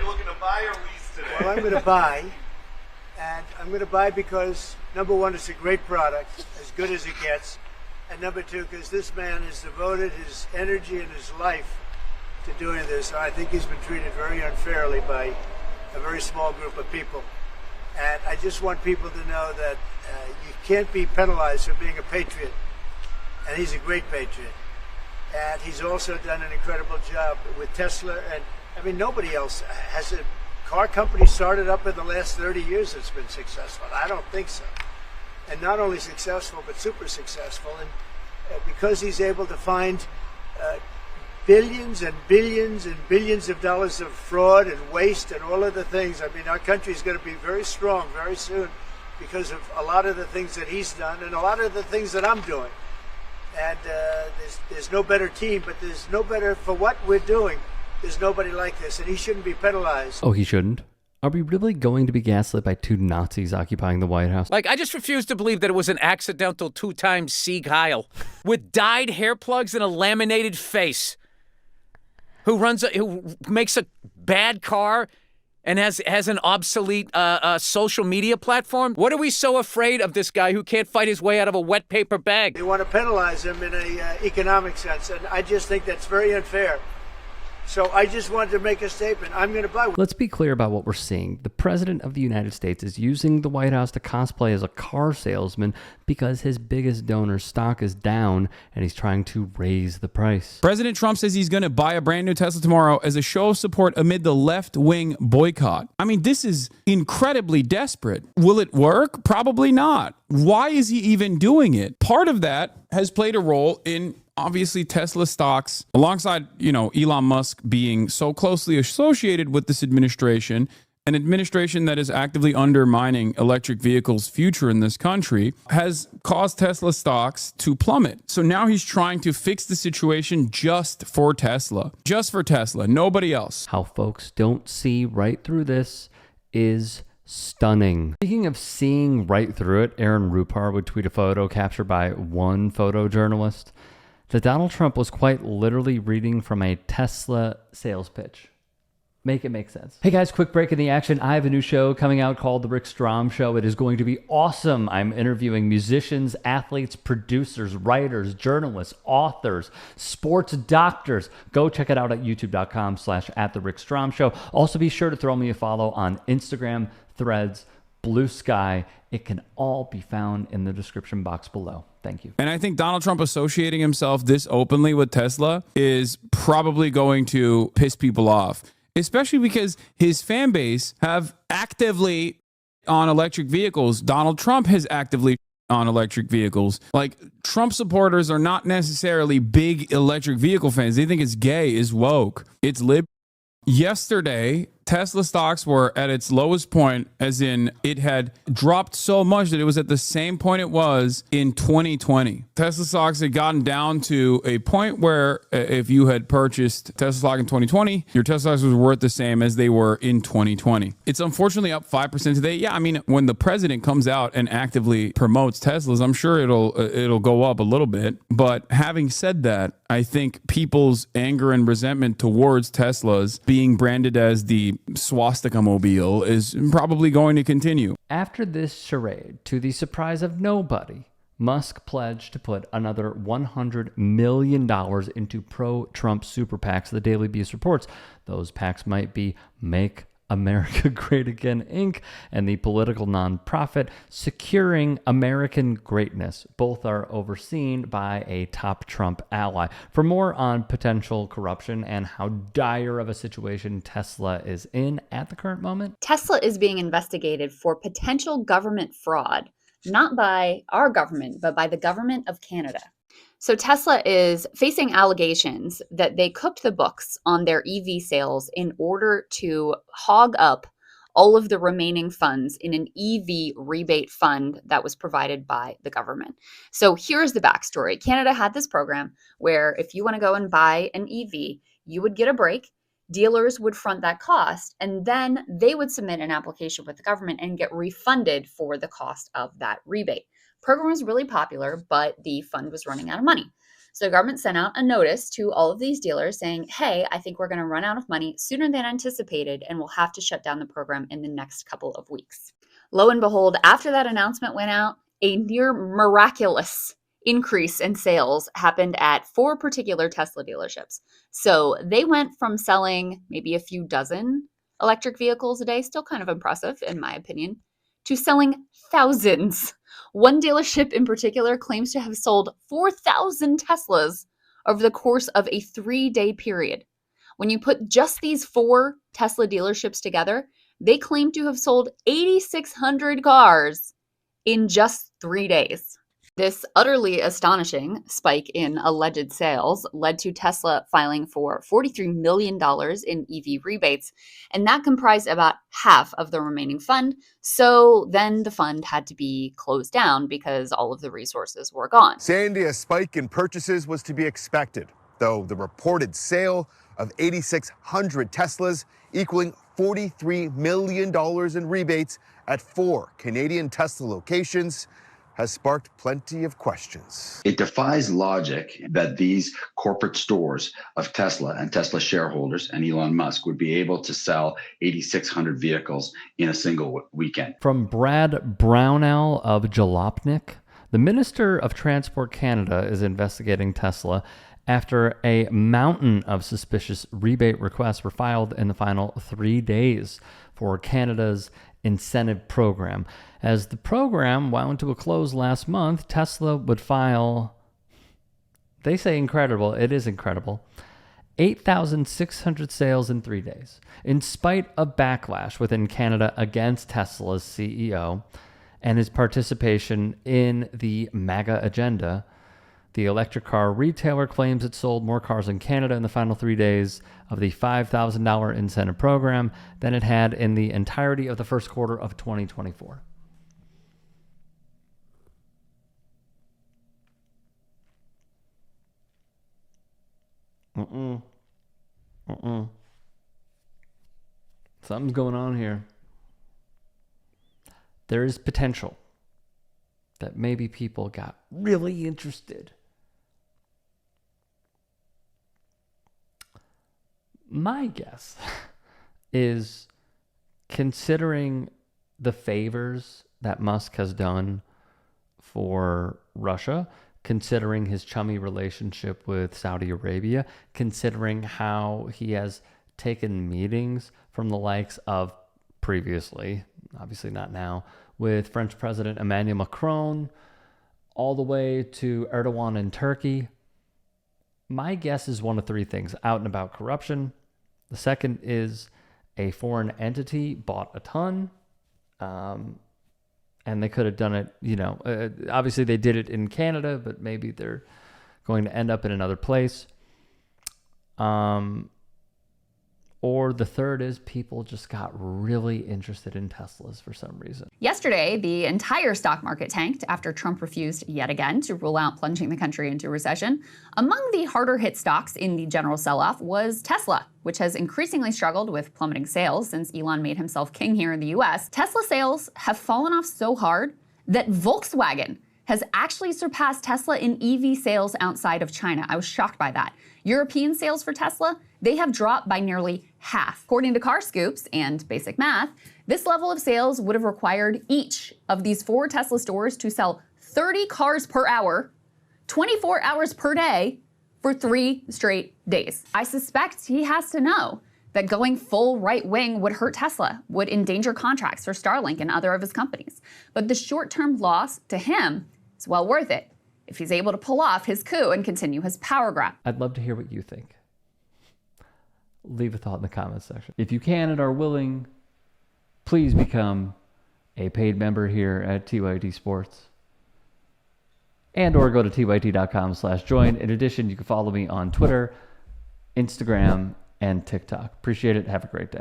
you looking to buy or lease today? Well, I'm going to buy, and I'm going to buy because, number one, it's a great product, as good as it gets, and number two, because this man has devoted his energy and his life to doing this. And I think he's been treated very unfairly by a very small group of people. And I just want people to know that you can't be penalized for being a patriot, and he's a great patriot. And he's also done an incredible job with Tesla. And I mean, nobody else has a car company started up in the last 30 years that's been successful. I don't think so. And not only successful, but super successful. And because he's able to find billions and billions and billions of dollars of fraud and waste and all of the things. I mean, our country is going to be very strong very soon because of a lot of the things that he's done and a lot of the things that I'm doing. And there's no better team, but there's no better for what we're doing. There's nobody like this, and he shouldn't be penalized. Oh, he shouldn't? Are we really going to be gaslit by two Nazis occupying the White House? Like, I just refuse to believe that it was an accidental two-time Sieg Heil with dyed hair plugs and a laminated face who makes a bad car and has an obsolete social media platform. What are we so afraid of this guy who can't fight his way out of a wet paper bag? They want to penalize him in an economic sense, and I just think that's very unfair. So I just wanted to make a statement. I'm going to buy one. Let's be clear about what we're seeing. The President of the United States is using the White House to cosplay as a car salesman because his biggest donor's stock is down and he's trying to raise the price. President Trump says he's going to buy a brand new Tesla tomorrow as a show of support amid the left-wing boycott. I mean, this is incredibly desperate. Will it work? Probably not. Why is he even doing it? Part of that has played a role in obviously Tesla stocks, alongside, Elon Musk being so closely associated with this administration, an administration that is actively undermining electric vehicles' future in this country, has caused Tesla stocks to plummet. So now he's trying to fix the situation just for Tesla, nobody else. How folks don't see right through this is stunning. Speaking of seeing right through it, Aaron Rupar would tweet a photo captured by one photojournalist that Donald Trump was quite literally reading from a Tesla sales pitch. Make it make sense. Hey guys, quick break in the action. I have a new show coming out called The Rick Strom Show. It is going to be awesome. I'm interviewing musicians, athletes, producers, writers, journalists, authors, sports doctors. Go check it out at youtube.com/@TheRickStromShow. Also be sure to throw me a follow on Instagram, Threads, Blue Sky. It can all be found in the description box below. Thank you. And I think Donald Trump associating himself this openly with Tesla is probably going to piss people off, especially because his fan base have actively on electric vehicles. Donald Trump has actively on electric vehicles. Like, Trump supporters are not necessarily big electric vehicle fans. They think it's gay, it's woke, it's lib. Yesterday, Tesla stocks were at its lowest point, as in it had dropped so much that it was at the same point it was in 2020. Tesla stocks had gotten down to a point where if you had purchased Tesla stock in 2020, your Tesla stocks was worth the same as they were in 2020. It's unfortunately up 5% today. Yeah, I mean, when the president comes out and actively promotes Teslas, I'm sure it'll go up a little bit. But having said that, I think people's anger and resentment towards Teslas being branded as the swastika mobile is probably going to continue. After this charade, to the surprise of nobody, Musk pledged to put another $100 million into pro-Trump super PACs. The Daily Beast reports those PACs might be Make America Great Again, Inc., and the political nonprofit Securing American Greatness. Both are overseen by a top Trump ally. For more on potential corruption and how dire of a situation Tesla is in at the current moment, Tesla is being investigated for potential government fraud, not by our government, but by the government of Canada. So Tesla is facing allegations that they cooked the books on their EV sales in order to hog up all of the remaining funds in an EV rebate fund that was provided by the government. So here's the backstory. Canada had this program where if you want to go and buy an EV, you would get a break. Dealers would front that cost, and then they would submit an application with the government and get refunded for the cost of that rebate. Program was really popular, but the fund was running out of money. So the government sent out a notice to all of these dealers saying, hey, I think we're going to run out of money sooner than anticipated, and we'll have to shut down the program in the next couple of weeks. Lo and behold, after that announcement went out, a near miraculous increase in sales happened at 4 particular Tesla dealerships. So they went from selling maybe a few dozen electric vehicles a day, still kind of impressive in my opinion, to selling thousands. One dealership in particular claims to have sold 4,000 Teslas over the course of a 3-day period. When you put just these 4 Tesla dealerships together, they claim to have sold 8,600 cars in just 3 days. This utterly astonishing spike in alleged sales led to Tesla filing for $43 million in EV rebates, and that comprised about half of the remaining fund. So then the fund had to be closed down because all of the resources were gone. Sandy, a spike in purchases was to be expected, though the reported sale of 8,600 Teslas equaling $43 million in rebates at 4 Canadian Tesla locations has sparked plenty of questions. It defies logic that these corporate stores of Tesla and Tesla shareholders and Elon Musk would be able to sell 8,600 vehicles in a single weekend. From Brad Brownell of Jalopnik, the Minister of Transport Canada is investigating Tesla after a mountain of suspicious rebate requests were filed in the final 3 days for Canada's incentive program. As the program wound to a close last month, Tesla would file, they say incredible, it is incredible, 8,600 sales in 3 days. In spite of backlash within Canada against Tesla's CEO and his participation in the MAGA agenda, the electric car retailer claims it sold more cars in Canada in the final 3 days of the $5,000 incentive program than it had in the entirety of the first quarter of 2024. Something's going on here. There is potential that maybe people got really interested. My guess is, considering the favors that Musk has done for Russia, considering his chummy relationship with Saudi Arabia, considering how he has taken meetings from the likes of previously, obviously not now, with French President Emmanuel Macron, all the way to Erdogan in Turkey, my guess is one of 3 things: out and about corruption. The second is a foreign entity bought a ton, and they could have done it, obviously they did it in Canada, but maybe they're going to end up in another place. Or the third is people just got really interested in Teslas for some reason. Yesterday, the entire stock market tanked after Trump refused yet again to rule out plunging the country into recession. Among the harder hit stocks in the general sell-off was Tesla, which has increasingly struggled with plummeting sales since Elon made himself king here in the US. Tesla sales have fallen off so hard that Volkswagen has actually surpassed Tesla in EV sales outside of China. I was shocked by that. European sales for Tesla, they have dropped by nearly half. According to Car Scoops and basic math, this level of sales would have required each of these 4 Tesla stores to sell 30 cars per hour, 24 hours per day, for 3 straight days. I suspect he has to know that going full right-wing would hurt Tesla, would endanger contracts for Starlink and other of his companies. But the short-term loss to him is well worth it if he's able to pull off his coup and continue his power grab. I'd love to hear what you think. Leave a thought in the comments section. If you can and are willing, please become a paid member here at TYT Sports. And or go to tyt.com/join. In addition, you can follow me on Twitter, Instagram, and TikTok. Appreciate it. Have a great day.